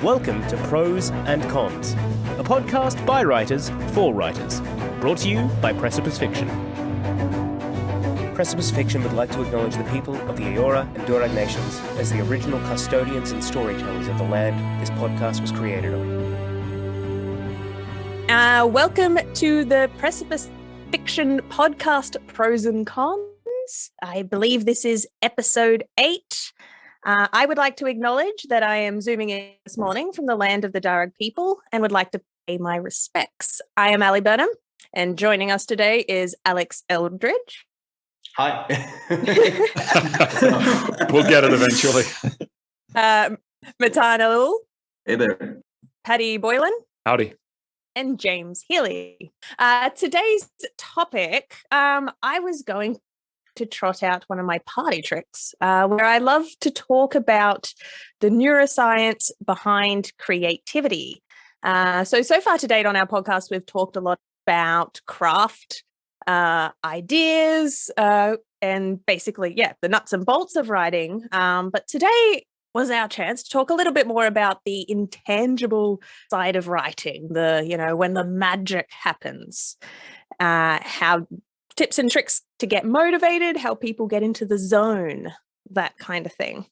Welcome to Prose Cons, a podcast by writers for writers, brought to you by Precipice Fiction. Precipice Fiction would like to acknowledge the people of the Eora and Durag nations as the original custodians and storytellers of the land this podcast was created on. Welcome to the Precipice Fiction podcast, Prose Cons. I believe this is episode 8. I would like to acknowledge that I am zooming in this morning from the land of the Darug people and would like to pay my respects. I am Ali Burnham, and joining us today is Alex Eldridge. Hi. We'll get it eventually. Matan Alul. Hey there. Paddy Boylan. Howdy. And James Healy. Today's topic, I was going to trot out one of my party tricks where I love to talk about the neuroscience behind creativity. So far to date on our podcast, we've talked a lot about craft, ideas, and basically, the nuts and bolts of writing. But today was our chance to talk a little bit more about the intangible side of writing, when the magic happens, how tips and tricks to get motivated, how people get into the zone, that kind of thing.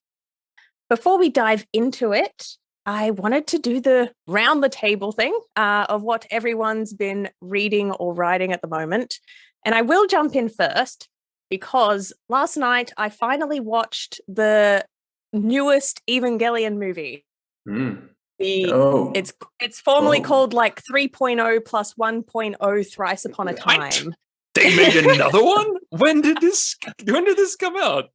Before we dive into it, I wanted to do the round the table thing of what everyone's been reading or writing at the moment. And I will jump in first because last night I finally watched the newest Evangelion movie. It's formally called like 3.0 plus 1.0 thrice upon a time. They made another one? When did this come out?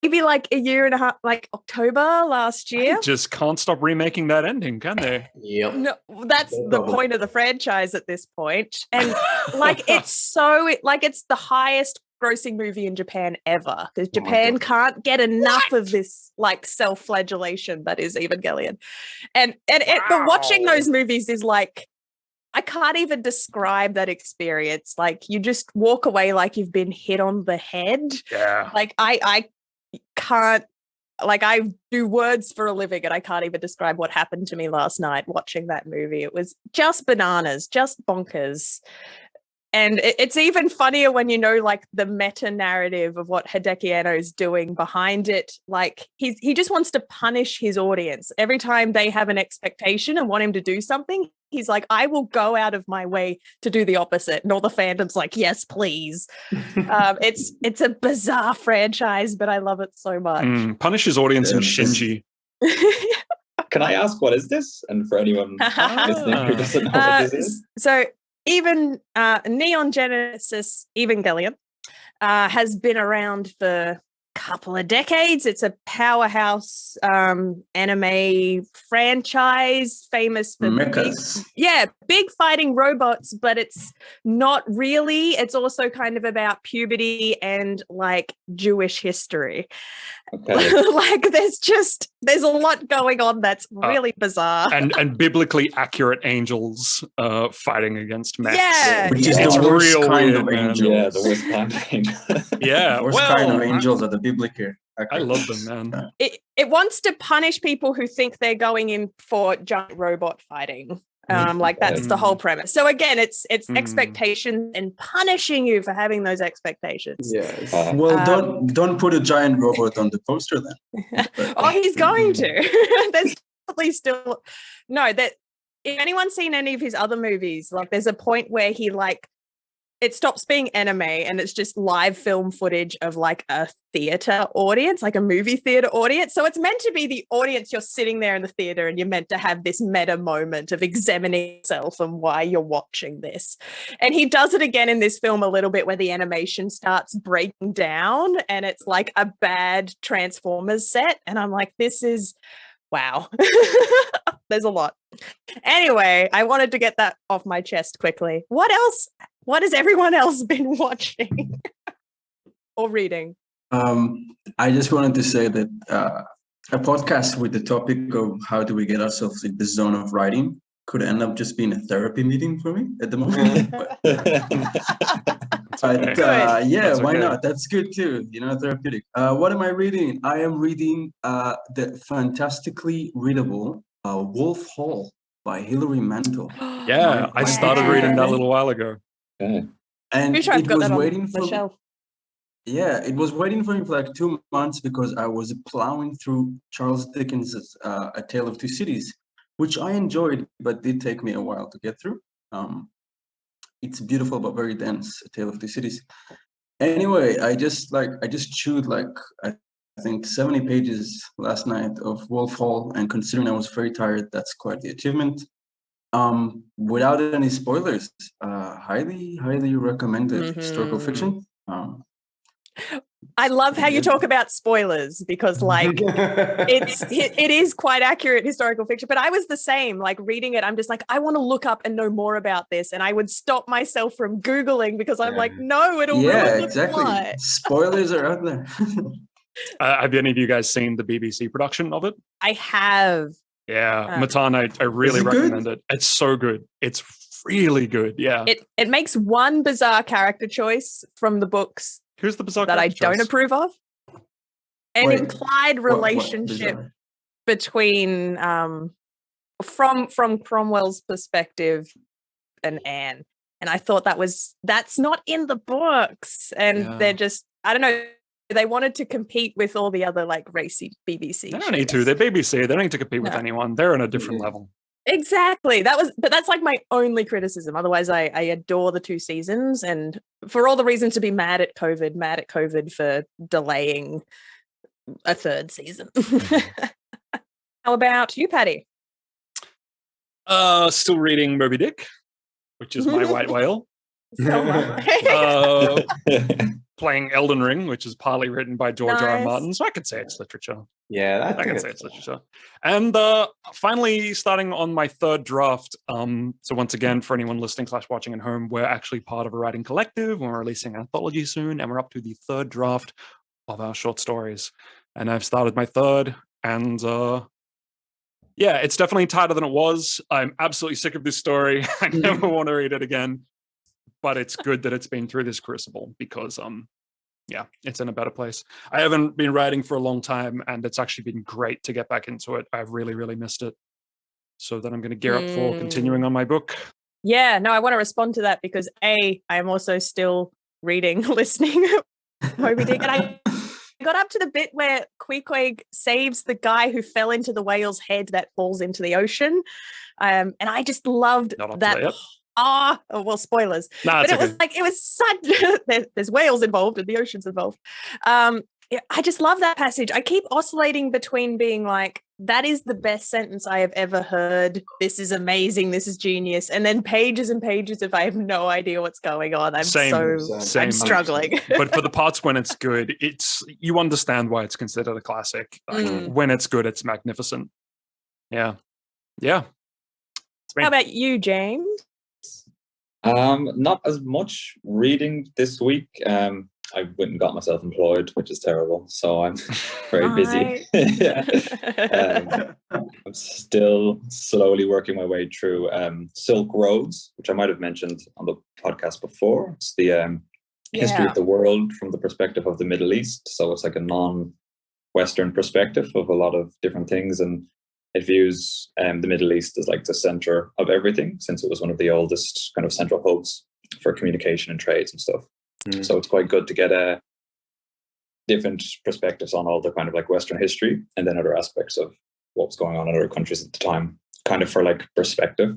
Maybe like a year and a half, like October last year. They just can't stop remaking that ending, can they? Yep. No, that's the point of the franchise at this point. And it's the highest grossing movie in Japan ever, because Japan can't get enough of this like self-flagellation that is Evangelion. But watching those movies is like, I can't even describe that experience. Like, you just walk away like you've been hit on the head. Yeah. Like I can't, like, I do words for a living and I can't even describe what happened to me last night watching that movie. It was just bananas, just bonkers. And it's even funnier when you know, like, the meta narrative of what Hideki Anno is doing behind it. Like, he just wants to punish his audience. Every time they have an expectation and want him to do something, he's like, I will go out of my way to do the opposite. And all the fandom's like, yes, please. It's a bizarre franchise, but I love it so much. Punish his audience in Shinji. Can I ask, what is this? And for anyone listening who doesn't know what this is? So even Neon Genesis Evangelion has been around for couple of decades. It's a powerhouse anime franchise, famous for big fighting robots, but it's not really. It's also kind of about puberty and like Jewish history. Okay. Like there's a lot going on that's really bizarre. And biblically accurate angels fighting against mechs. Yeah. Which is the worst kind of angels. Yeah, the worst kind of angels. Yeah. The worst kind of angels are the biblical. I love them, man. It wants to punish people who think they're going in for giant robot fighting. Like that's the whole premise. So again, it's expectations and punishing you for having those expectations. Yes. Well, don't put a giant robot on the poster then. He's going to. There's probably still that. If anyone's seen any of his other movies, like there's a point where he like it stops being anime and it's just live film footage of like a theater audience, like a movie theater audience. So it's meant to be the audience. You're sitting there in the theater and you're meant to have this meta moment of examining yourself and why you're watching this. And he does it again in this film a little bit where the animation starts breaking down and it's like a bad Transformers set. And I'm like, this is, wow. There's a lot. Anyway, I wanted to get that off my chest quickly. What else? What has everyone else been watching or reading? I just wanted to say that a podcast with the topic of how do we get ourselves in the zone of writing could end up just being a therapy meeting for me at the moment. Why not? That's good too, therapeutic. What am I reading? I am reading the fantastically readable Wolf Hall by Hilary Mantel. Yeah, I started reading that a little while ago. Yeah. And Pretty sure I've it got was that on waiting the for shelf. Yeah, it was waiting for me for like 2 months because I was plowing through Charles Dickens's A Tale of Two Cities, which I enjoyed, but did take me a while to get through. It's beautiful but very dense, A Tale of Two Cities. Anyway, I just chewed like I think 70 pages last night of Wolf Hall, and considering I was very tired, that's quite the achievement. Without any spoilers, highly recommended historical fiction. I love how you talk about spoilers because, like, it is quite accurate historical fiction. But I was the same. Like reading it, I'm just like, I want to look up and know more about this, and I would stop myself from Googling because I'm like, no, it'll ruin the plot. Spoilers are out there. Have any of you guys seen the BBC production of it? I have. Yeah, Matan, I really recommend it. It's so good. It's really good. Yeah. It makes one bizarre character choice from the books. Who's the bizarre that I don't approve of? An implied relationship between from Cromwell's perspective and Anne. And I thought that's not in the books. And they're just, I don't know, they wanted to compete with all the other like racy BBC. They don't need to. They're BBC. They don't need to compete with anyone. They're on a different level. Exactly. But that's like my only criticism. Otherwise, I adore the 2 seasons, and for all the reasons to be mad at COVID for delaying a 3rd season. How about you, Patty? Still reading Moby Dick, which is my white whale. Playing Elden Ring, which is partly written by George R.R. Martin, so I could say it's literature. Yeah, I can say it's literature. And finally, starting on my 3rd draft. So once again, for anyone listening / watching at home, we're actually part of a writing collective. We're releasing an anthology soon, and we're up to the 3rd draft of our short stories. And I've started my 3rd, and yeah, it's definitely tighter than it was. I'm absolutely sick of this story. I never want to read it again. But it's good that it's been through this crucible because, yeah, it's in a better place. I haven't been writing for a long time, and it's actually been great to get back into it. I've really, really missed it. So then I'm going to gear up for continuing on my book. Yeah, no, I want to respond to that because I am also still reading, listening Moby Dick, and I got up to the bit where Queequeg saves the guy who fell into the whale's head that falls into the ocean, and I just loved that. Well, spoilers. But it was like, it was such, there's whales involved and the ocean's involved. I just love that passage. I keep oscillating between being like, that is the best sentence I have ever heard. This is amazing. This is genius. And then pages and pages of I have no idea what's going on. I'm struggling. But for the parts when it's good, you understand why it's considered a classic. When it's good, it's magnificent. Yeah. Yeah. How about you, James? Not as much reading this week. I went and got myself employed, which is terrible. So I'm very busy. I'm still slowly working my way through Silk Roads, which I might have mentioned on the podcast before. It's the history of the world from the perspective of the Middle East. So it's like a non-Western perspective of a lot of different things. And it views the Middle East as like the center of everything, since it was one of the oldest kind of central hubs for communication and trades and stuff. So it's quite good to get different perspectives on all the kind of like Western history and then other aspects of what was going on in other countries at the time, kind of for like perspective.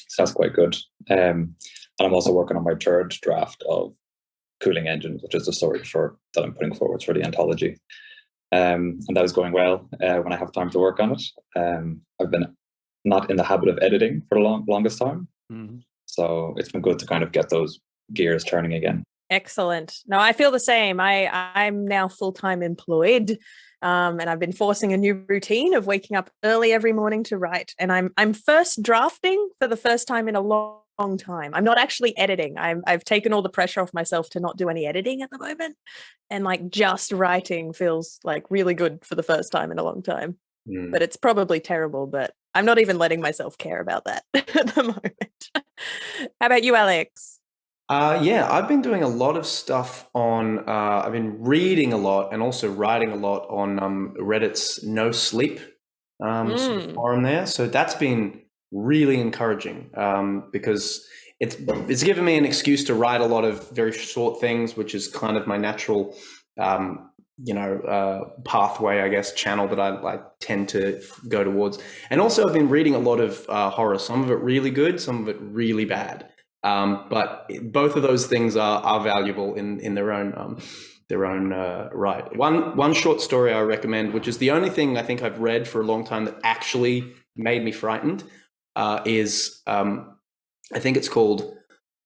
So that's quite good. And I'm also working on my 3rd draft of Cooling Engine, which is the story that I'm putting forward for the anthology. And that is going well when I have time to work on it. I've been not in the habit of editing for the longest time. So it's been good to kind of get those gears turning again. Excellent. No, I feel the same. I'm now full-time employed, and I've been forcing a new routine of waking up early every morning to write. And I'm first drafting for the first time in a long time. I'm not actually editing. I've taken all the pressure off myself to not do any editing at the moment, and like just writing feels like really good for the first time in a long time. But it's probably terrible. But I'm not even letting myself care about that at the moment. How about you, Alex? Yeah, I've been doing a lot of stuff on, I've been reading a lot and also writing a lot on Reddit's No Sleep sort of forum there. So that's been really encouraging because it's given me an excuse to write a lot of very short things, which is kind of my natural, pathway, I guess, channel that I tend to go towards. And also I've been reading a lot of horror, some of it really good, some of it really bad. But both of those things are valuable in their own right. One short story I recommend, which is the only thing I think I've read for a long time that actually made me frightened, is I think it's called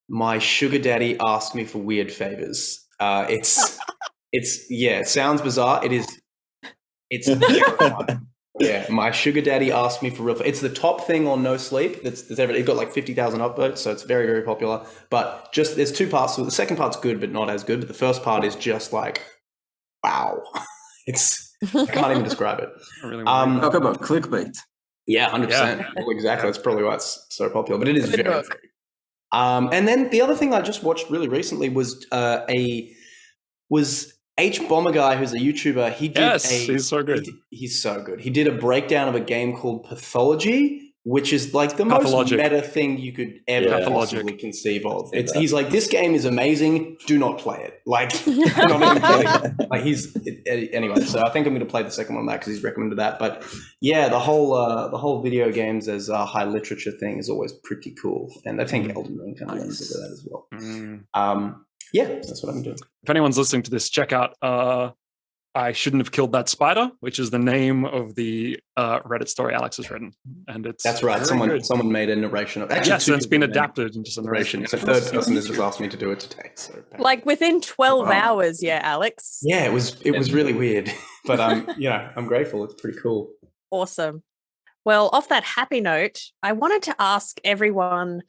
"My Sugar Daddy Asked Me for Weird Favors." It sounds bizarre. It's terrifying. Yeah, my sugar daddy asked me for real. It's the top thing on No Sleep. That's ever. It got like 50,000 upvotes, so it's very, very popular. But just there's two parts. So the second part's good, but not as good. But the first part is just like, wow. I can't even describe it. Talk about clickbait. Yeah, 100%. Yeah. Well, exactly. That's probably why it's so popular. But it is very. And then the other thing I just watched really recently was H Bomber Guy, who's a YouTuber. He's so good. He's so good. He did a breakdown of a game called Pathology, which is like the most meta thing you could ever possibly conceive of. He's like, this game is amazing. Do not play it. Like, not even kidding. Like anyway. So I think I'm going to play the second one of that because he's recommended that. But yeah, the whole video games as a high literature thing is always pretty cool, and I think Elden Ring kind of runs into that as well. Yeah, that's what I'm doing. If anyone's listening to this, check out I Shouldn't Have Killed That Spider, which is the name of the Reddit story Alex has written. And that's right. Someone made a narration of it. Yes, and it's been adapted into some narration. The third person has just asked me to do it today. So like within 12 hours, Alex. Yeah, it was really weird. But I'm grateful. It's pretty cool. Awesome. Well, off that happy note, I wanted to ask everyone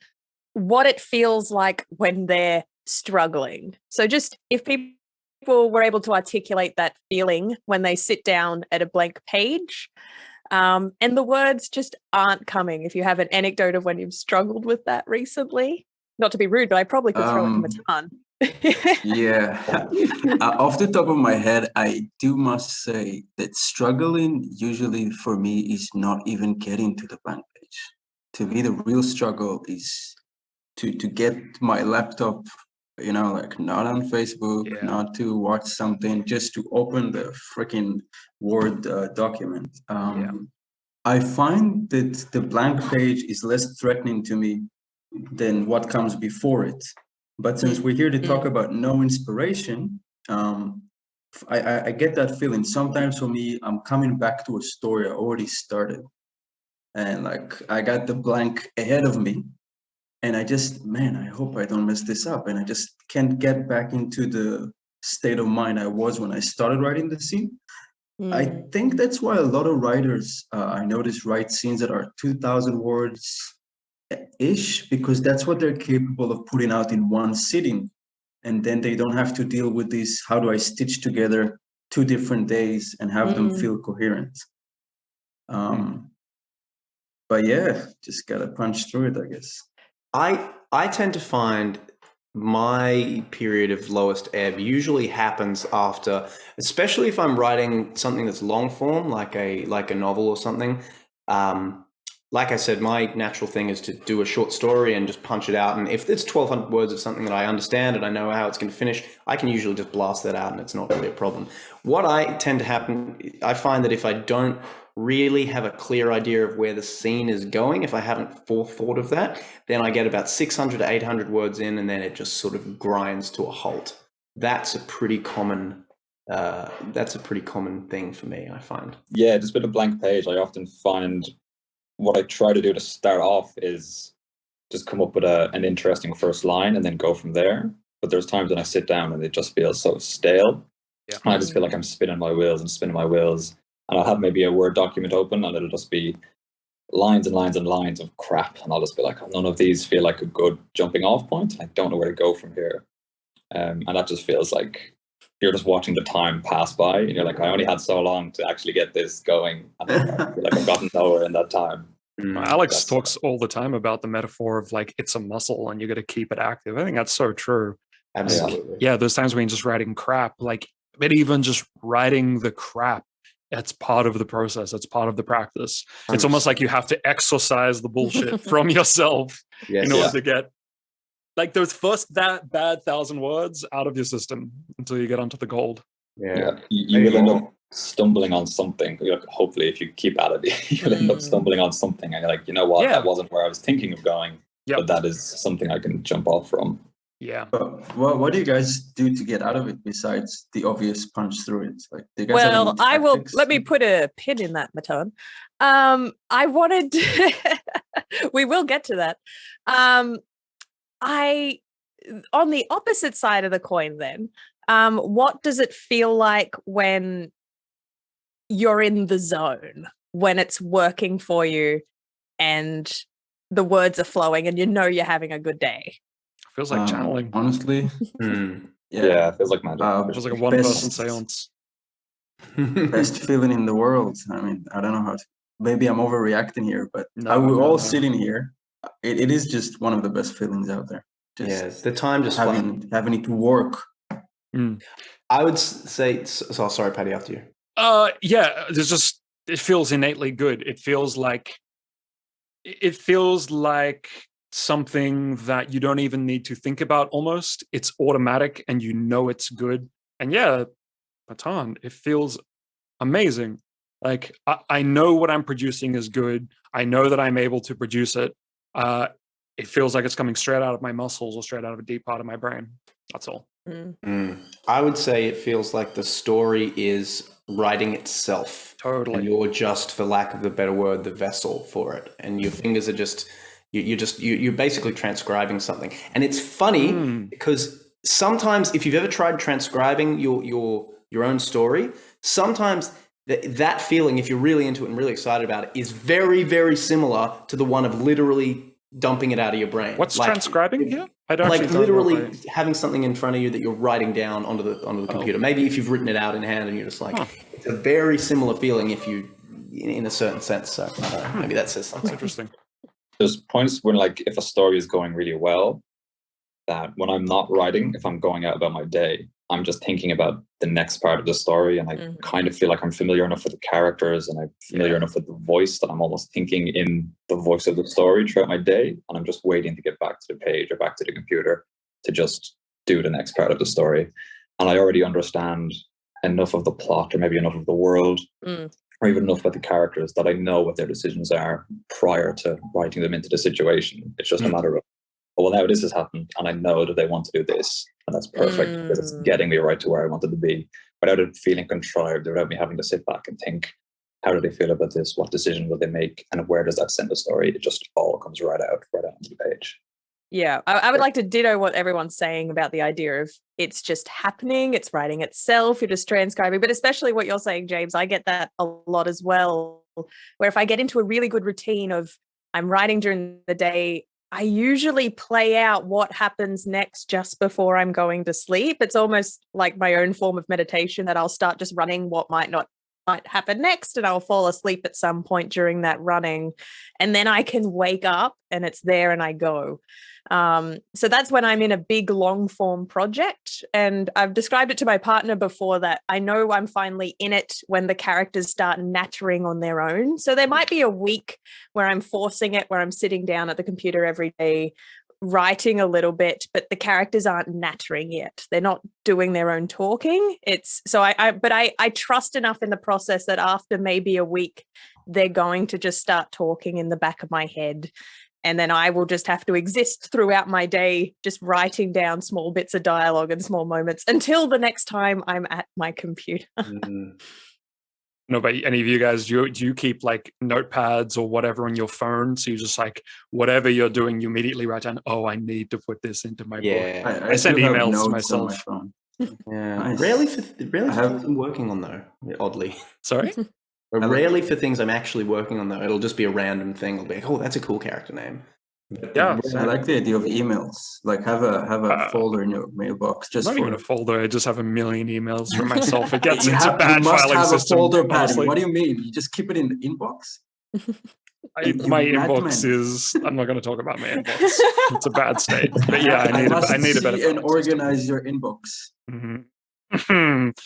what it feels like when they're struggling. So just if people were able to articulate that feeling when they sit down at a blank page, and the words just aren't coming. If you have an anecdote of when you've struggled with that recently, not to be rude, but I probably could throw them a ton. Yeah. Off the top of my head, I must say that struggling usually for me is not even getting to the blank page. To me, the real struggle is to get my laptop, not on Facebook, not to watch something, just to open the freaking Word document. I find that the blank page is less threatening to me than what comes before it. But since we're here to talk about no inspiration, I get that feeling. Sometimes for me, I'm coming back to a story I already started. And like I got the blank ahead of me. And I hope I don't mess this up. And I just can't get back into the state of mind I was when I started writing the scene. I think that's why a lot of writers, I notice, write scenes that are 2,000 words-ish, because that's what they're capable of putting out in one sitting. And then they don't have to deal with this, how do I stitch together 2 different days and have them feel coherent? But yeah, just got to punch through it, I guess. I tend to find my period of lowest ebb usually happens after, especially if I'm writing something that's long form, like a novel or something. Like I said, my natural thing is to do a short story and just punch it out. And if it's 1,200 words of something that I understand and I know how it's going to finish, I can usually just blast that out and it's not really a problem. What I find that if I don't really have a clear idea of where the scene is going, if I haven't thought of that, then I get about 600 to 800 words in and then it just sort of grinds to a halt. That's a pretty common thing for me, I find. Yeah, just with a blank page, I often find what I try to do to start off is just come up with an interesting first line and then go from there. But there's times when I sit down and it just feels so stale. Yeah. And I just feel like I'm spinning my wheels. And I'll have maybe a Word document open and it'll just be lines and lines and lines of crap. And I'll just be like, none of these feel like a good jumping off point. I don't know where to go from here. And that just feels like you're just watching the time pass by and you're like, I only had so long to actually get this going. And I feel like I've gotten nowhere in that time. Alex talks all the time about the metaphor of like, it's a muscle and you got to keep it active. I think that's so true. Absolutely. Yeah, those times when you're just writing crap, like, but even just writing the crap, it's part of the process. It's part of the practice. It's almost like you have to exorcise the bullshit from yourself in order to get like those first that bad 1,000 words out of your system until you get onto the gold. You will end up stumbling on something. Hopefully, if you keep at it, you'll end up stumbling on something, and you're like, you know what, that wasn't where I was thinking of going, but that is something I can jump off from. Yeah. What do you guys do to get out of it besides the obvious punch through it? Like, do you guys have any I will. tactics? Let me put a pin in that, Matan. I wanted. We will get to that. On the opposite side of the coin, then, what does it feel like when you're in the zone, when it's working for you, and the words are flowing, and you know you're having a good day? Feels like channeling. Honestly, yeah, it feels like magic. It feels like a one-person seance. Best feeling in the world. I mean, I don't know how to. Maybe I'm overreacting here, but we're all sitting here. It is just one of the best feelings out there. Just the time just having it to work. I would say. So sorry, Paddy. After you. There's just it feels innately good. It feels like something that you don't even need to think about. Almost, it's automatic, and you know it's good. And Matan, it feels amazing. Like I know what I'm producing is good. I know that I'm able to produce it. It feels like it's coming straight out of my muscles or straight out of a deep part of my brain. That's all. I would say it feels like the story is writing itself. Totally. And you're just, for lack of a better word, the vessel for it. And your fingers are just, you're basically transcribing something. And it's funny because sometimes if you've ever tried transcribing your own story, sometimes that feeling, if you're really into it and really excited about it, is very, very similar to the one of literally dumping it out of your brain. What's transcribing here? I don't literally having something in front of you that you're writing down onto the computer. Maybe if you've written it out in hand and you're just like, it's a very similar feeling if you, in a certain sense. So maybe that says something. That's interesting. There's points when, like, if a story is going really well, that when I'm not writing, if I'm going out about my day, I'm just thinking about the next part of the story, and I kind of feel like I'm familiar enough with the characters and I'm familiar enough with the voice that I'm almost thinking in the voice of the story throughout my day, and I'm just waiting to get back to the page or back to the computer to just do the next part of the story. And I already understand enough of the plot, or maybe enough of the world, or even enough about the characters, that I know what their decisions are prior to writing them into the situation. It's just a matter of, well, now this has happened, and I know that they want to do this, and that's perfect because it's getting me right to where I wanted to be, without it feeling contrived, without me having to sit back and think, how do they feel about this? What decision will they make? And where does that send the story? It just all comes right out onto the page. Yeah, I would like to ditto what everyone's saying about the idea of it's just happening, it's writing itself, you're just transcribing, but especially what you're saying, James, I get that a lot as well, where if I get into a really good routine of I'm writing during the day, I usually play out what happens next just before I'm going to sleep. It's almost like my own form of meditation, that I'll start just running what might happen next, and I'll fall asleep at some point during that running, and then I can wake up and it's there and I go. So that's when I'm in a big long form project, and I've described it to my partner before that I know I'm finally in it when the characters start nattering on their own. So there might be a week where I'm forcing it, where I'm sitting down at the computer every day writing a little bit, but the characters aren't nattering yet. They're not doing their own talking. It's so I trust enough in the process that after maybe a week, they're going to just start talking in the back of my head. And then I will just have to exist throughout my day, just writing down small bits of dialogue and small moments until the next time I'm at my computer. No, but any of you guys, do you keep like notepads or whatever on your phone? So you just like, whatever you're doing, you immediately write down, oh, I need to put this into my book. I send emails to myself. Nice. Rarely for things I'm working on, though, oddly. Sorry? Rarely for things I'm actually working on, though. It'll just be a random thing. It'll be, oh, that's a cool character name. Yeah, I like the idea of emails. Like have a folder in your mailbox. Just not for even a folder. I just have a million emails from myself. It gets it's a bad filing system. A folder, Paddy. What do you mean? You just keep it in the inbox? My inbox is. I'm not going to talk about my inbox. It's a bad state. But yeah, I need a better. And organize your inbox.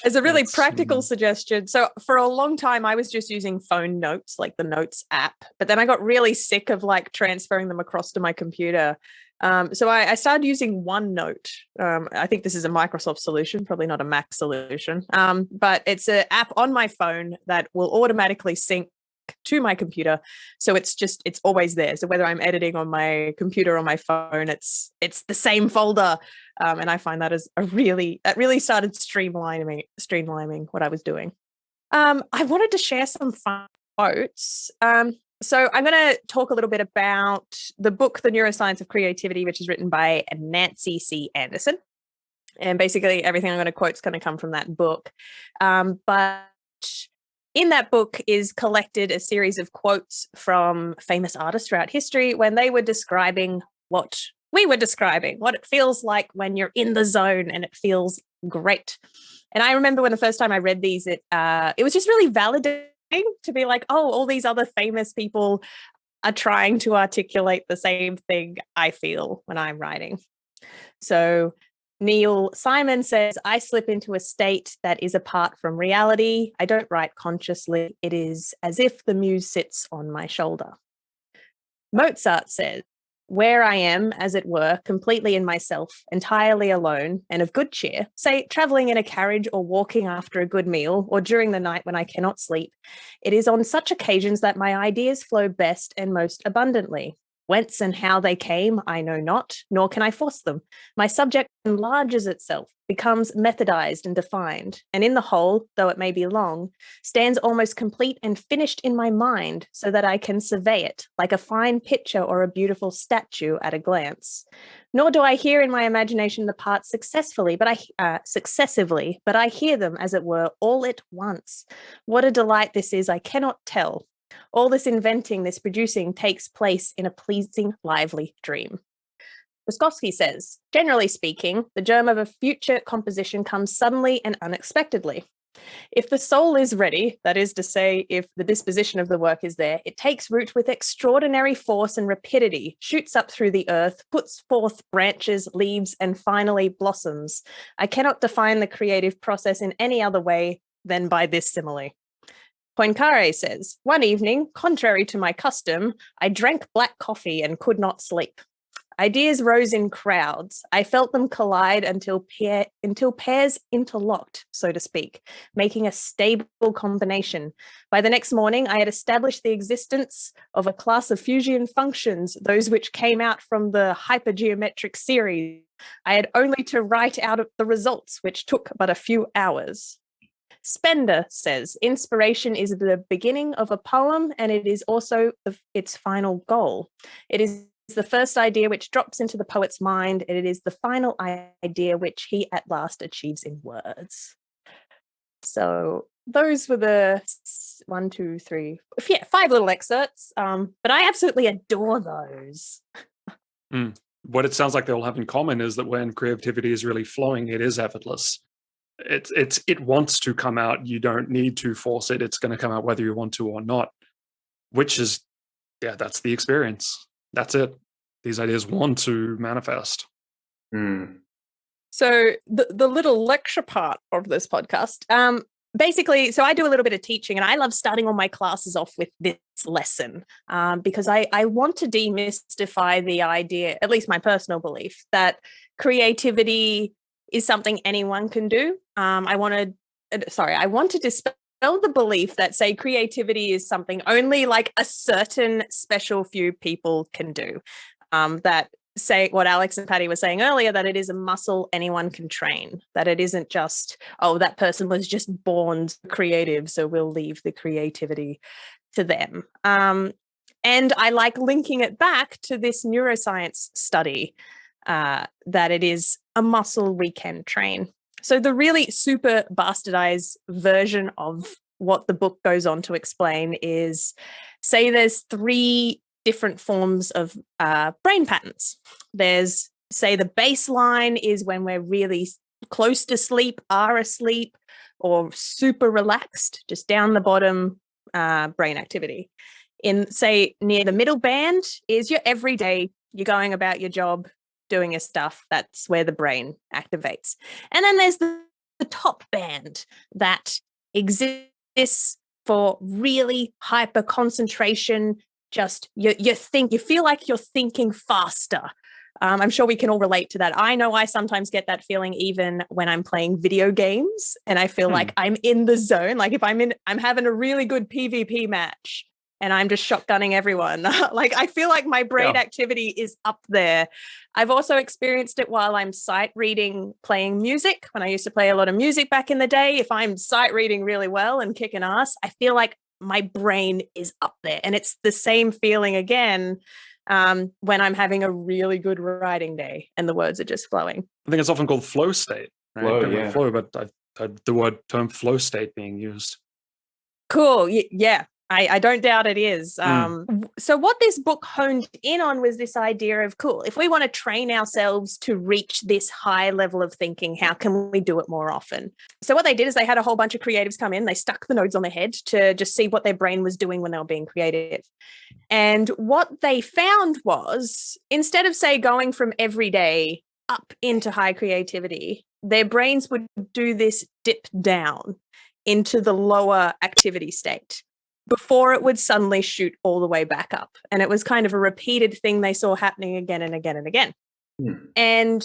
As a really That's, practical suggestion. So for a long time, I was just using phone notes, like the Notes app. But then I got really sick of like transferring them across to my computer. So I started using OneNote. I think this is a Microsoft solution, probably not a Mac solution. But it's an app on my phone that will automatically sync to my computer, so it's always there. So whether I'm editing on my computer or my phone, it's the same folder, and I find that really started streamlining what I was doing. I wanted to share some fun quotes. So I'm going to talk a little bit about the book The Neuroscience of Creativity, which is written by Nancy C. Anderson, and basically everything I'm going to quote is going to come from that book. But in that book is collected a series of quotes from famous artists throughout history when they were describing what we were describing, what it feels like when you're in the zone and it feels great. And I remember when the first time I read these, it was just really validating to be like, oh, all these other famous people are trying to articulate the same thing I feel when I'm writing. So Neil Simon says, I slip into a state that is apart from reality. I don't write consciously. It is as if the muse sits on my shoulder. Mozart says, where I am, as it were, completely in myself, entirely alone and of good cheer, say traveling in a carriage or walking after a good meal or during the night when I cannot sleep, it is on such occasions that my ideas flow best and most abundantly. Whence and how they came, I know not, nor can I force them. My subject enlarges itself, becomes methodized and defined, and in the whole, though it may be long, stands almost complete and finished in my mind, so that I can survey it, like a fine picture or a beautiful statue at a glance. Nor do I hear in my imagination the parts successively, but I hear them, as it were, all at once. What a delight this is, I cannot tell. All this inventing, this producing takes place in a pleasing, lively dream. Vygotsky says, generally speaking, the germ of a future composition comes suddenly and unexpectedly. If the soul is ready, that is to say, if the disposition of the work is there, it takes root with extraordinary force and rapidity, shoots up through the earth, puts forth branches, leaves, and finally blossoms. I cannot define the creative process in any other way than by this simile. Poincaré says, one evening, contrary to my custom, I drank black coffee and could not sleep. Ideas rose in crowds. I felt them collide until pairs interlocked, so to speak, making a stable combination. By the next morning, I had established the existence of a class of fusion functions, those which came out from the hypergeometric series. I had only to write out the results, which took but a few hours. Spender says, inspiration is the beginning of a poem and it is also its final goal. It is the first idea which drops into the poet's mind and it is the final idea which he at last achieves in words. So those were the 5 little excerpts, but I absolutely adore those. What it sounds like they all have in common is that when creativity is really flowing, it is effortless. It wants to come out. You don't need to force it. It's going to come out whether you want to or not, which is, that's the experience. That's it. These ideas want to manifest. So the little lecture part of this podcast, basically, so I do a little bit of teaching and I love starting all my classes off with this lesson because I want to demystify the idea, at least my personal belief, that creativity is something anyone can do. I want to dispel the belief that, say, creativity is something only like a certain special few people can do. That, say, what Alex and Patty were saying earlier, that it is a muscle anyone can train, that it isn't just, oh, that person was just born creative, so we'll leave the creativity to them. And I like linking it back to this neuroscience study, that it is a muscle we can train. So the really super bastardized version of what the book goes on to explain is, say there's 3 different forms of brain patterns. There's, say, the baseline is when we're really close to sleep, are asleep, or super relaxed, just down the bottom brain activity. In, say, near the middle band is your everyday, you're going about your job, doing your stuff. That's where the brain activates. And then there's the the top band that exists for really hyper concentration. Just you feel like you're thinking faster. I'm sure we can all relate to that. I know I sometimes get that feeling even when I'm playing video games and I feel like I'm in the zone. Like if I'm having a really good PvP match and I'm just shotgunning everyone. Like I feel like my brain activity is up there. I've also experienced it while I'm sight reading, playing music. When I used to play a lot of music back in the day, if I'm sight reading really well and kicking ass, I feel like my brain is up there. And it's the same feeling again when I'm having a really good writing day and the words are just flowing. I think it's often called flow state. Right? Flow, Flow, but I've heard the term flow state being used. Cool. Yeah. I don't doubt it is. So what this book honed in on was this idea of, cool, if we want to train ourselves to reach this high level of thinking, how can we do it more often? So what they did is they had a whole bunch of creatives come in, they stuck the nodes on their head to just see what their brain was doing when they were being creative. And what they found was, instead of, say, going from everyday up into high creativity, their brains would do this dip down into the lower activity state before it would suddenly shoot all the way back up. And it was kind of a repeated thing they saw happening again and again and again. And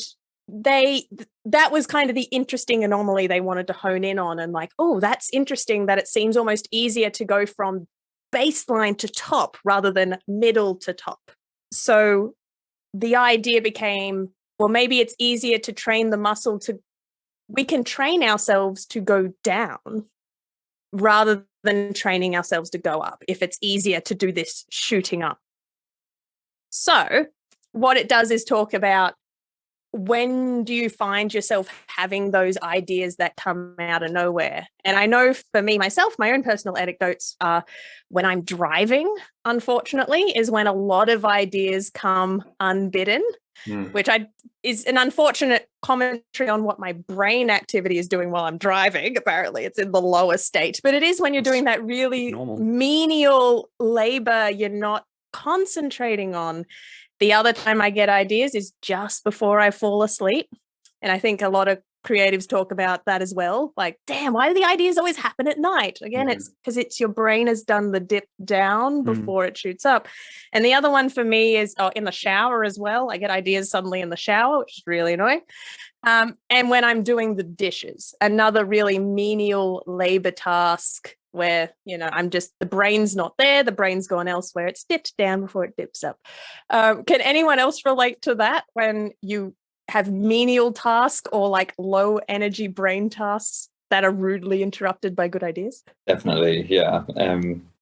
that was kind of the interesting anomaly they wanted to hone in on, and like, oh, that's interesting that it seems almost easier to go from baseline to top rather than middle to top. So the idea became, well, maybe it's easier to train the muscle we can train ourselves to go down rather than training ourselves to go up, if it's easier to do this shooting up. So what it does is talk about, when do you find yourself having those ideas that come out of nowhere? And I know for me, myself, my own personal anecdotes are when I'm driving, unfortunately, is when a lot of ideas come unbidden, which is an unfortunate commentary on what my brain activity is doing while I'm driving. Apparently, it's in the lower state. But it is when you're doing that really menial labor you're not concentrating on. The other time I get ideas is just before I fall asleep. And I think a lot of creatives talk about that as well. Like, damn, why do the ideas always happen at night? Again, it's because it's your brain has done the dip down before it shoots up. And the other one for me is in the shower as well. I get ideas suddenly in the shower, which is really annoying. And when I'm doing the dishes, another really menial labor task where, the brain's not there, the brain's gone elsewhere. It's dipped down before it dips up. Can anyone else relate to that when you have menial tasks or like low energy brain tasks that are rudely interrupted by good ideas? Definitely, yeah.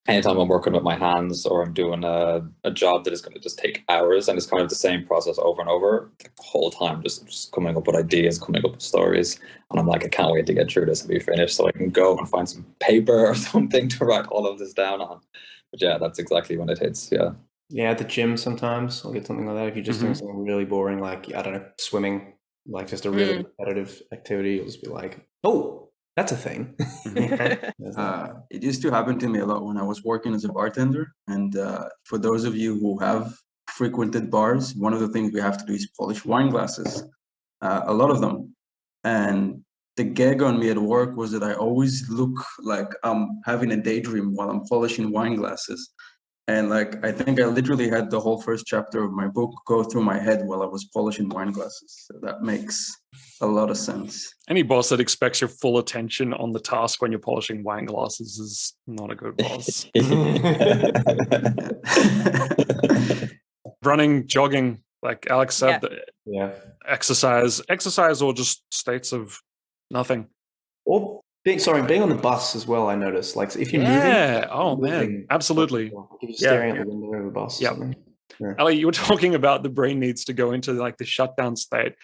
Anytime I'm working with my hands or I'm doing a job that is going to just take hours and it's kind of the same process over and over, the whole time just coming up with ideas, coming up with stories. And I'm like, I can't wait to get through this and be finished so I can go and find some paper or something to write all of this down on. But yeah, that's exactly when it hits, yeah. Yeah, at the gym sometimes I'll get something like that. If you're just doing something really boring, like, I don't know, swimming, like just a really repetitive activity, you'll just be like, oh, that's a thing. It used to happen to me a lot when I was working as a bartender. And for those of you who have frequented bars, one of the things we have to do is polish wine glasses, a lot of them. And the gag on me at work was that I always look like I'm having a daydream while I'm polishing wine glasses. And like, I think I literally had the whole first chapter of my book go through my head while I was polishing wine glasses. So that makes a lot of sense. Any boss that expects your full attention on the task when you're polishing wine glasses is not a good boss. Running, jogging, like Alex said, exercise or just states of nothing. Or being on the bus as well, I noticed. Like, if you're moving, absolutely. If you're staring at the window of the bus or something. Yeah. Ali, you were talking about the brain needs to go into like the shutdown state.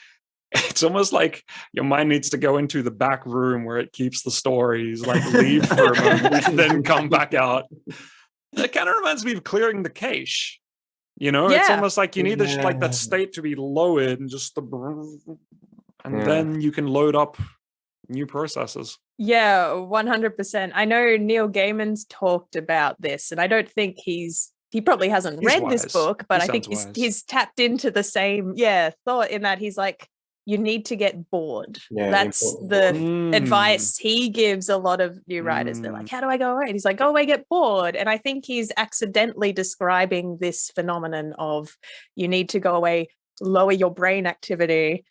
It's almost like your mind needs to go into the back room where it keeps the stories, like leave for a moment and then come back out. It kind of reminds me of clearing the cache. It's almost like you need like that state to be lowered and just then you can load up new processes. Yeah, 100%. I know Neil Gaiman's talked about this, and I don't think he probably hasn't read this book, but I think he's tapped into the same thought, in that he's like, you need to get bored. Yeah, That's important the advice he gives a lot of new writers. They're like, how do I go away? And he's like, go away, get bored. And I think he's accidentally describing this phenomenon of you need to go away, lower your brain activity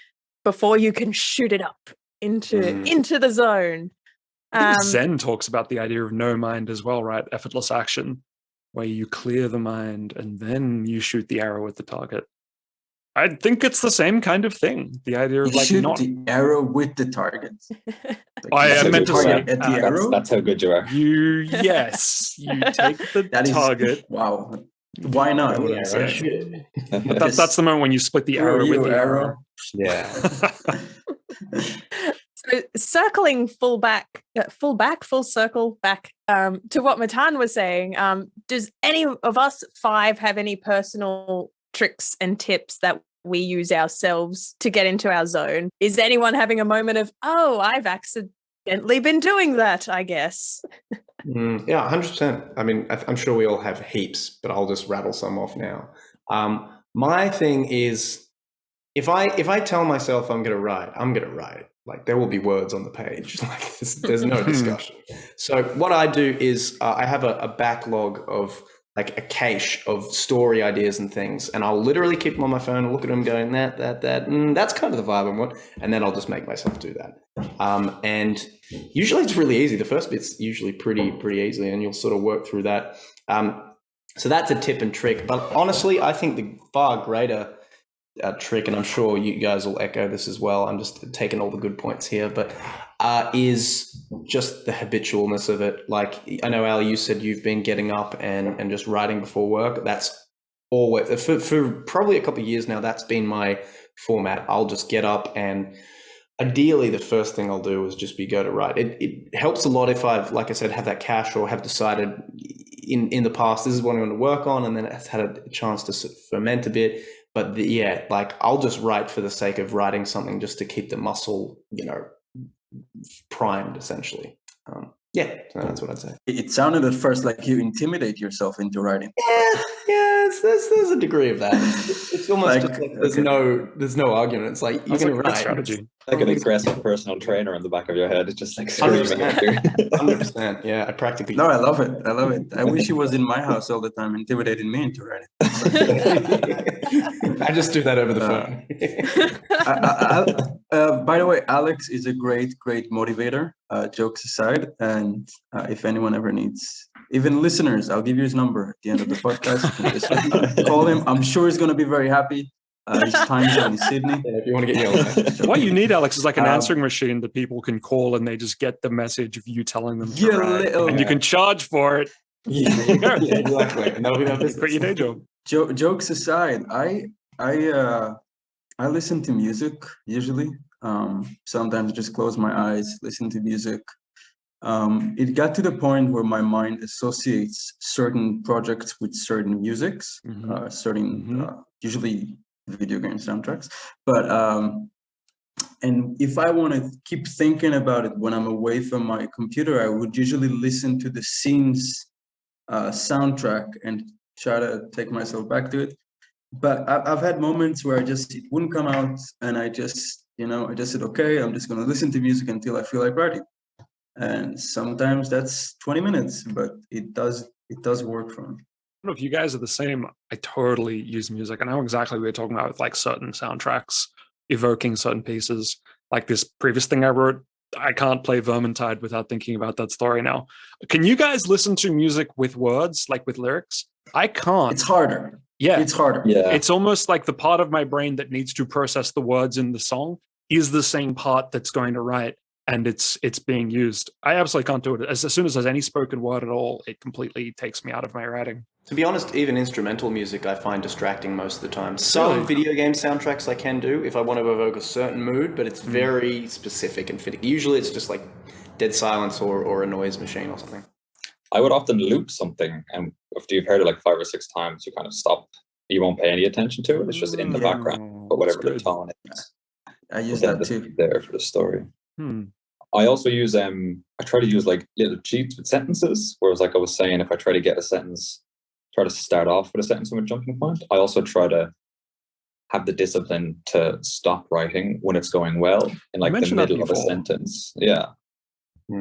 before you can shoot it up into the zone. I think Zen talks about the idea of no mind as well, right? Effortless action, where you clear the mind and then you shoot the arrow at the target. I think it's the same kind of thing. The idea of You like shoot not the arrow with the target. I meant to say at the arrow. That's how good you are. you take the target. Wow. Why not? What I'm saying. Shoot. But that's the moment when you split the arrow with the arrow. Yeah. So circling full circle back to what Matan was saying, does any of us 5 have any personal tricks and tips that we use ourselves to get into our zone? Is anyone having a moment of, oh, I've accidentally been doing that, I guess? Yeah, 100%. I mean, I'm sure we all have heaps, but I'll just rattle some off now. My thing is, if I tell myself I'm going to write, I'm going to write. Like, there will be words on the page. Like, there's no discussion. So what I do is I have a backlog of like a cache of story ideas and things, and I'll literally keep them on my phone and look at them going, that's kind of the vibe I want, and then I'll just make myself do that. And usually it's really easy. The first bit's usually pretty easy, and you'll sort of work through that. So that's a tip and trick. But honestly, I think the far greater trick, and I'm sure you guys will echo this as well, I'm just taking all the good points here, but is just the habitualness of it. Like, I know, Ali, you said you've been getting up and just writing before work. That's always, for probably a couple of years now, that's been my format. I'll just get up, and ideally the first thing I'll do is just go to write. It helps a lot if I've, like I said, have that cache or have decided in the past this is what I'm going to work on, and then it's had a chance to sort of ferment a bit. But like, I'll just write for the sake of writing something, just to keep the muscle, primed, essentially. So that's what I'd say. It sounded at first like you intimidate yourself into writing. Yeah, there's a degree of that. It's almost Like, just like there's no argument. It's like you're going to write. Strategy. Like an aggressive personal trainer in the back of your head. It's just like screaming at you. 100%. Yeah, I practically. No, I love it. I wish he was in my house all the time, intimidating me into writing. I just do that over the phone. By the way, Alex is a great motivator, jokes aside. And if anyone ever needs, even listeners, I'll give you his number at the end of the podcast. Just call him. I'm sure he's going to be very happy. His time zone is Sydney. Yeah, if you want to get yelled at. What you need, Alex, is like an answering machine that people can call, and they just get the message of you telling them to write, and you can charge for it. Yeah, exactly. And that'll be my business. Quit your day job. Jokes aside, I listen to music usually. Sometimes just close my eyes, listen to music. It got to the point where my mind associates certain projects with certain musics, usually video game soundtracks. But and if I want to keep thinking about it when I'm away from my computer, I would usually listen to the scene's soundtrack and try to take myself back to it. But I've had moments where it wouldn't come out, and I just said, okay, I'm just going to listen to music until I feel like writing. And sometimes that's 20 minutes, but it does work for me. I don't know if you guys are the same. I totally use music. I know exactly what you're talking about with like certain soundtracks evoking certain pieces. Like this previous thing I wrote, I can't play Vermintide without thinking about that story now. Can you guys listen to music with words, like with lyrics? I can't. It's harder. Yeah. It's harder. Yeah. It's almost like the part of my brain that needs to process the words in the song is the same part that's going to write, and it's being used. I absolutely can't do it. As soon as there's any spoken word at all, it completely takes me out of my writing. To be honest, even instrumental music I find distracting most of the time. Some video game soundtracks I can do if I want to evoke a certain mood, but it's very specific and fitting. Usually it's just like dead silence or a noise machine or something. I would often loop something, and after you've heard it like 5 or 6 times, you kind of stop. You won't pay any attention to it. It's just in the background, but whatever the tone is. I use that too. There for the story. I also use I try to use like little cheats with sentences, whereas like I was saying, if I try to get a sentence, try to start off with a sentence from a jumping point. I also try to have the discipline to stop writing when it's going well in like the middle of a sentence. Yeah.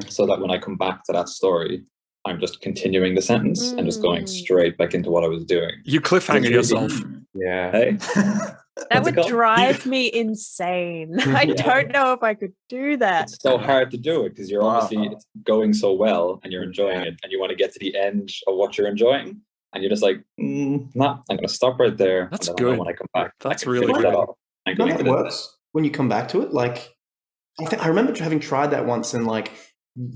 So that when I come back to that story, I'm just continuing the sentence and just going straight back into what I was doing. You cliffhanger yourself. Yeah. Hey? That would drive me insane. I don't know if I could do that. It's so hard to do it because you're obviously it's going so well and you're enjoying it and you want to get to the end of what you're enjoying and you're just like, I'm going to stop right there. That's and good. When I come back, that's really good. That works when you come back to it. Like, I remember having tried that once and like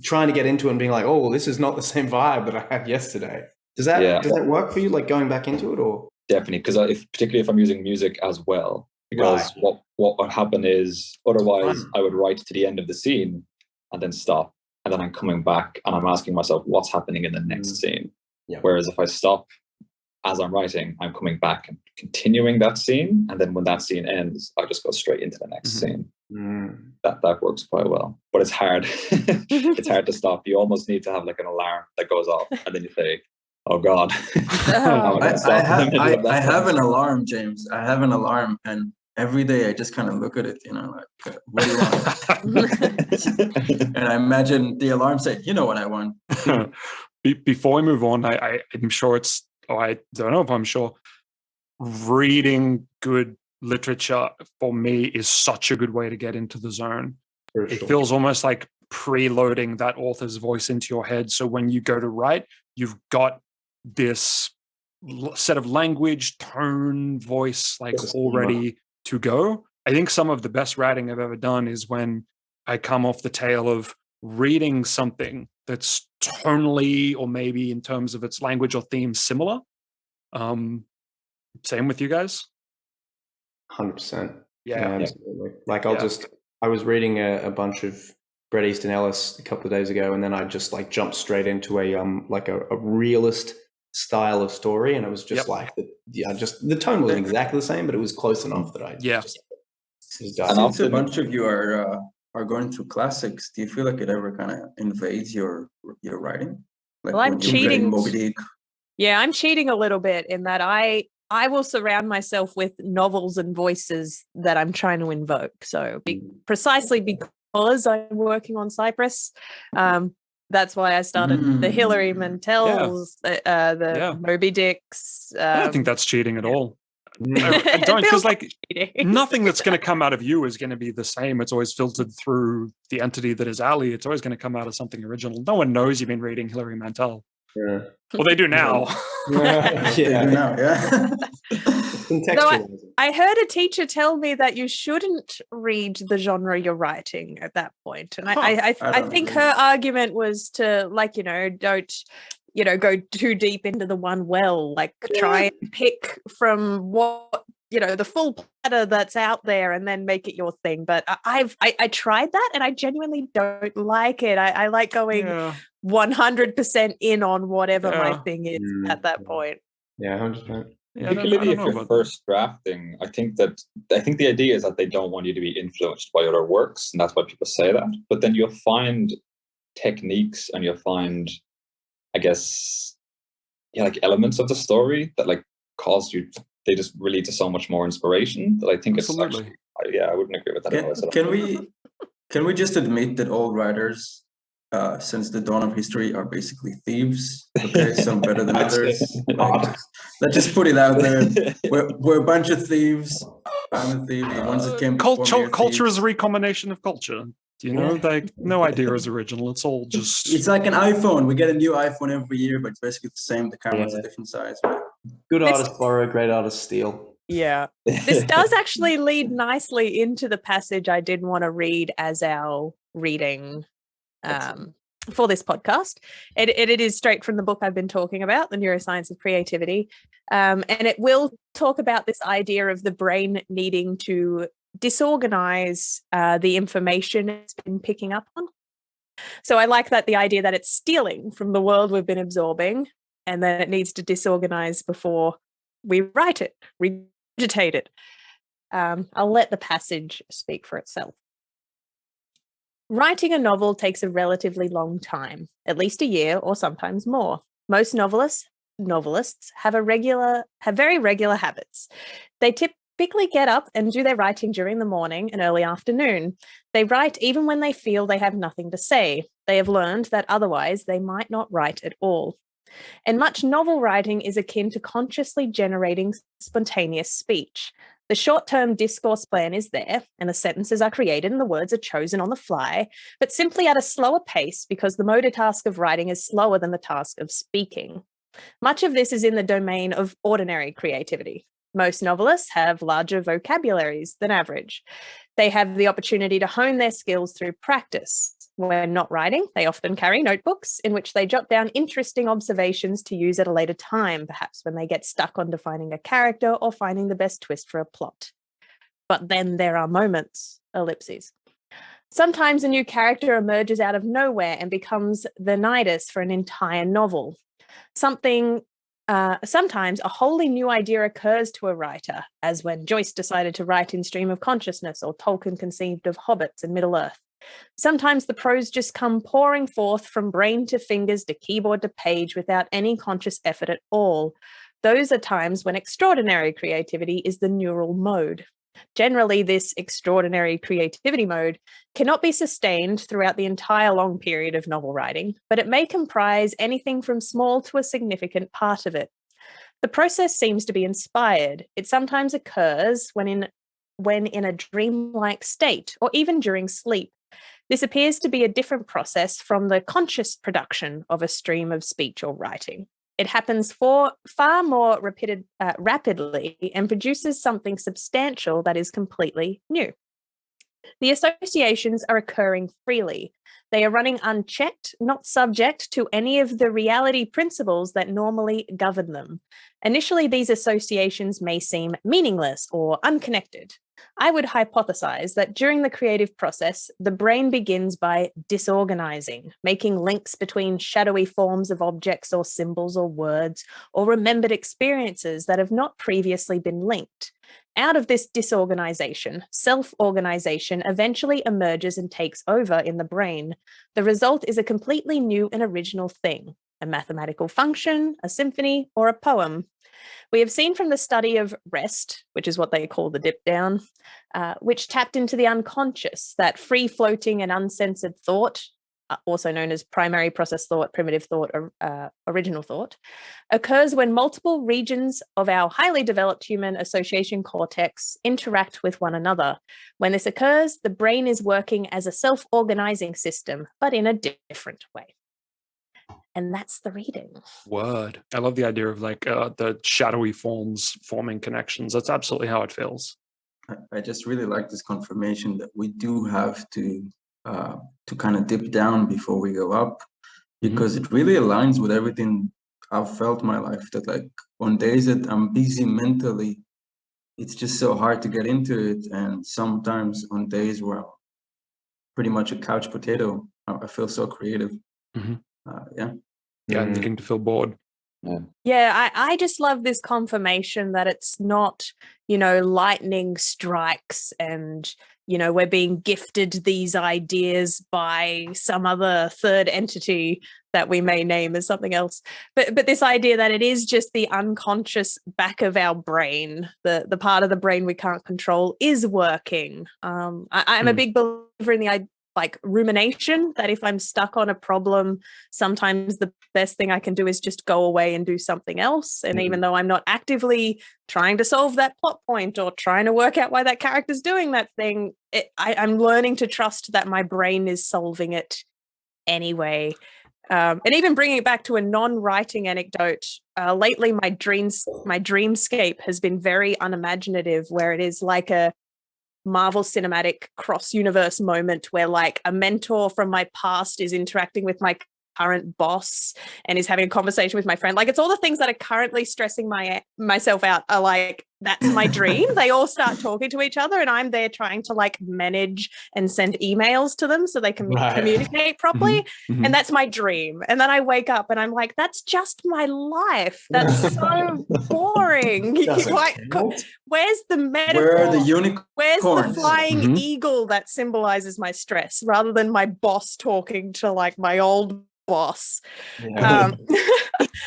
trying to get into it and being like, oh, well, this is not the same vibe that I had yesterday. Does that work for you? Like going back into it, or? Definitely, because particularly if I'm using music as well, because what would happen is otherwise I would write to the end of the scene and then stop, and then I'm coming back and I'm asking myself what's happening in the next scene. Yeah. Whereas if I stop as I'm writing, I'm coming back and continuing that scene, and then when that scene ends, I just go straight into the next scene. That works quite well, but it's hard. It's hard to stop. You almost need to have like an alarm that goes off, and then you say, "Oh God." I have an alarm, James. I have an alarm, and every day I just kind of look at it, like, what do you want? And I imagine the alarm saying, "You know what I want." Before we move on, I'm sure I don't know if I'm sure. Reading good literature for me is such a good way to get into the zone. It feels almost like preloading that author's voice into your head. So when you go to write, you've got this set of language, tone, voice, like already to go. I think some of the best writing I've ever done is when I come off the tail of reading something that's tonally or maybe in terms of its language or theme similar. Same with you guys? 100%. Yeah. Absolutely. Like I was reading a bunch of Bret Easton Ellis a couple of days ago, and then I just like jumped straight into a realist style of story, and it was just like the tone wasn't exactly the same, but it was close enough that I Since a bunch of you are going through classics, do you feel like it ever kind of invades your writing? Like well, I'm cheating. Moby Dick? Yeah, I'm cheating a little bit in that I will surround myself with novels and voices that I'm trying to invoke. So precisely because I'm working on Cypress, that's why I started the Hilary Mantels, the Moby Dicks. I don't think that's cheating at all. I don't, because like nothing that's going to come out of you is going to be the same. It's always filtered through the entity that is Ali. It's always going to come out of something original. No one knows you've been reading Hilary Mantel. Yeah. Well, they do now. They do now, So I heard a teacher tell me that you shouldn't read the genre you're writing at that point. And I think her argument was to, like, don't, go too deep into the one well, like try and pick from what, the full platter that's out there and then make it your thing. But I tried that and I genuinely don't like it. I like going 100% in on whatever my thing is at that point. Yeah, 100%. Particularly if you're first drafting, I think the idea is that they don't want you to be influenced by other works, and that's why people say that. But then you'll find techniques and you'll find, I guess, like elements of the story that like cause you. They just lead to so much more inspiration that I think it's actually. I wouldn't agree with that at all. Can we just admit that all writers, since the dawn of history, are basically thieves? Okay, some better than others. Let's just put it out there. We're a bunch of thieves. I'm a thief. The ones that came before me are culture is a recombination of culture. Like no idea is original. It's all just. It's like an iPhone. We get a new iPhone every year, but it's basically the same. The camera's a different size. Good artists borrow, great artists steal. Yeah. This does actually lead nicely into the passage I did want to read as our reading for this podcast. It is straight from the book I've been talking about, The Neuroscience of Creativity. And it will talk about this idea of the brain needing to disorganize the information it's been picking up on. So I like the idea that it's stealing from the world we've been absorbing, and then it needs to disorganize before we write it, regurgitate it. I'll let the passage speak for itself. Writing a novel takes a relatively long time, at least a year or sometimes more. Most novelists have very regular habits. They typically get up and do their writing during the morning and early afternoon. They write even when they feel they have nothing to say. They have learned that otherwise they might not write at all. And much novel writing is akin to consciously generating spontaneous speech. The short-term discourse plan is there, and the sentences are created and the words are chosen on the fly, but simply at a slower pace because the motor task of writing is slower than the task of speaking. Much of this is in the domain of ordinary creativity. Most novelists have larger vocabularies than average. They have the opportunity to hone their skills through practice. When not writing, they often carry notebooks in which they jot down interesting observations to use at a later time, perhaps when they get stuck on defining a character or finding the best twist for a plot. But then there are moments, ellipses. Sometimes a new character emerges out of nowhere and becomes the nidus for an entire novel. Sometimes a wholly new idea occurs to a writer, as when Joyce decided to write in Stream of Consciousness or Tolkien conceived of Hobbits and Middle-earth. Sometimes the prose just come pouring forth from brain to fingers to keyboard to page without any conscious effort at all. Those are times when extraordinary creativity is the neural mode. Generally, this extraordinary creativity mode cannot be sustained throughout the entire long period of novel writing, but it may comprise anything from small to a significant part of it. The process seems to be inspired. It sometimes occurs when in a dreamlike state or even during sleep. This appears to be a different process from the conscious production of a stream of speech or writing. It happens far more rapidly and produces something substantial that is completely new. The associations are occurring freely. They are running unchecked, not subject to any of the reality principles that normally govern them. Initially, these associations may seem meaningless or unconnected. I would hypothesize that during the creative process, the brain begins by disorganizing, making links between shadowy forms of objects or symbols or words or remembered experiences that have not previously been linked. Out of this disorganization, self-organization eventually emerges and takes over in the brain. The result is a completely new and original thing, a mathematical function, a symphony, or a poem. We have seen from the study of rest, which is what they call the dip down, which tapped into the unconscious, that free-floating and uncensored thought, also known as primary process thought, primitive thought, or original thought, occurs when multiple regions of our highly developed human association cortex interact with one another. When this occurs, the brain is working as a self-organizing system, but in a different way. And that's the reading. Word. I love the idea of like the shadowy forms forming connections. That's absolutely how it feels. I just really like this confirmation that we do have to kind of dip down before we go up, because it really aligns with everything I've felt in my life, that like on days that I'm busy mentally, it's just so hard to get into it. And sometimes on days where I'm pretty much a couch potato, I feel so creative. I'm beginning to feel bored. I just love this confirmation that it's not, lightning strikes and, we're being gifted these ideas by some other third entity that we may name as something else. But this idea that it is just the unconscious back of our brain, the part of the brain we can't control, is working. I'm a big believer in the idea, like rumination, that if I'm stuck on a problem, sometimes the best thing I can do is just go away and do something else. And even though I'm not actively trying to solve that plot point or trying to work out why that character's doing that thing, I'm learning to trust that my brain is solving it anyway. And even bringing it back to a non-writing anecdote, lately my dreamscape has been very unimaginative, where it is like a Marvel Cinematic cross-universe moment where like a mentor from my past is interacting with my current boss and is having a conversation with my friend. Like, it's all the things that are currently stressing myself out are like, that's my dream. They all start talking to each other and I'm there trying to like manage and send emails to them so they can communicate properly. And that's my dream. And then I wake up and I'm like, that's just my life. That's so boring. Where's the metaphor? Where are the unicorns? Where's the flying eagle that symbolizes my stress, rather than my boss talking to like my old boss?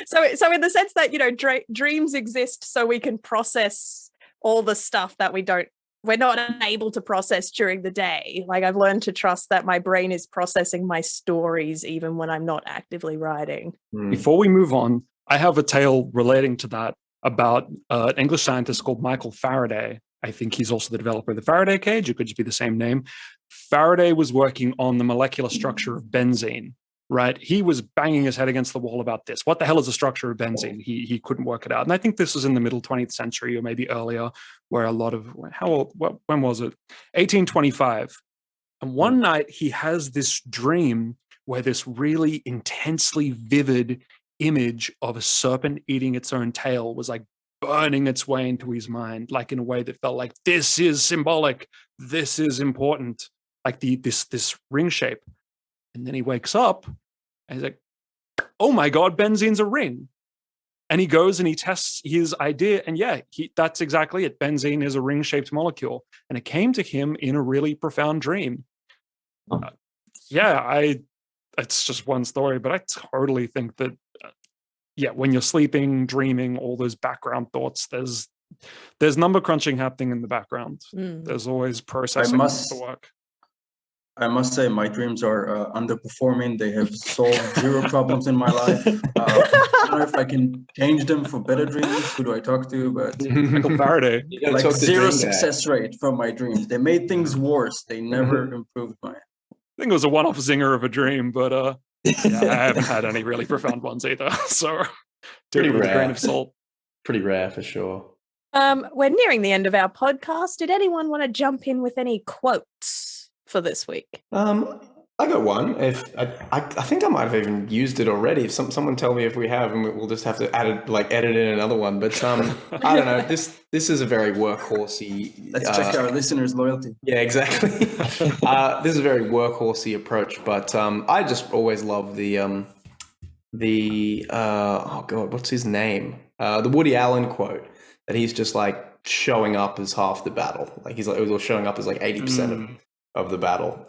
So in the sense that dreams exist so we can process all the stuff that we're not able to process during the day. Like I've learned to trust that my brain is processing my stories even when I'm not actively writing. Before we move on, I have a tale relating to that about an English scientist called Michael Faraday. I think he's also the developer of the Faraday cage. It could just be the same name. Faraday was working on the molecular structure of benzene, right? He was banging his head against the wall about this. What the hell is the structure of benzene? He couldn't work it out. And I think this was in the middle 20th century or maybe earlier, where a lot of, when was it? 1825. And one night he has this dream where this really intensely vivid image of a serpent eating its own tail was like burning its way into his mind, like in a way that felt like this is symbolic, this is important, like this ring shape. And then he wakes up and he's like, oh my God, benzene's a ring. And he goes and he tests his idea. And yeah, that's exactly it. Benzene is a ring-shaped molecule. And it came to him in a really profound dream. It's just one story, but I totally think that, when you're sleeping, dreaming, all those background thoughts, there's number crunching happening in the background. There's always processing to work. I must say my dreams are underperforming. They have solved zero problems in my life. I don't know if I can change them for better dreams. Who do I talk to? But Michael Faraday. Like zero success rate for my dreams. They made things worse. They never improved mine. I think it was a one-off zinger of a dream, but I haven't had any really profound ones either. So pretty with rare. a grain of salt. Pretty rare for sure. We're nearing the end of our podcast. Did anyone want to jump in with any quotes for this week? I got one. If I think I might have even used it already. If someone tell me if we have, and we'll just have to edit in another one. But I don't know. This is a very workhorsey. Let's check our listeners' loyalty. Yeah, exactly. This is a very workhorsey approach, but I just always love the oh God, what's his name? The Woody Allen quote that he's just like showing up as half the battle. Like he's like, or showing up as like 80% of the battle.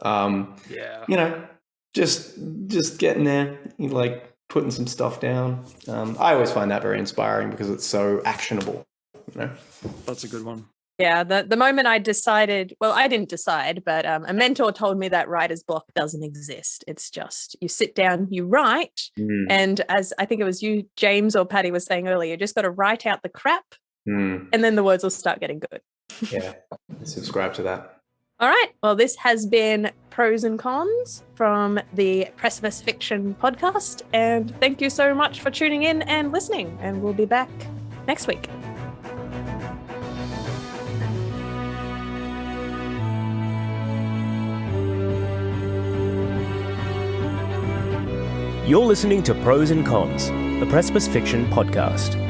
Just getting there, like putting some stuff down. I always find that very inspiring because it's so actionable. That's a good one. Yeah, the moment I decided, well, I didn't decide, but a mentor told me that writer's block doesn't exist. It's just you sit down, you write, and as I think it was you, James or Patty was saying earlier, you just got to write out the crap, and then the words will start getting good. Yeah, I subscribe to that. All right. Well, this has been Pros and Cons from the Precipice Fiction podcast. And thank you so much for tuning in and listening. And we'll be back next week. You're listening to Pros and Cons, the Precipice Fiction podcast.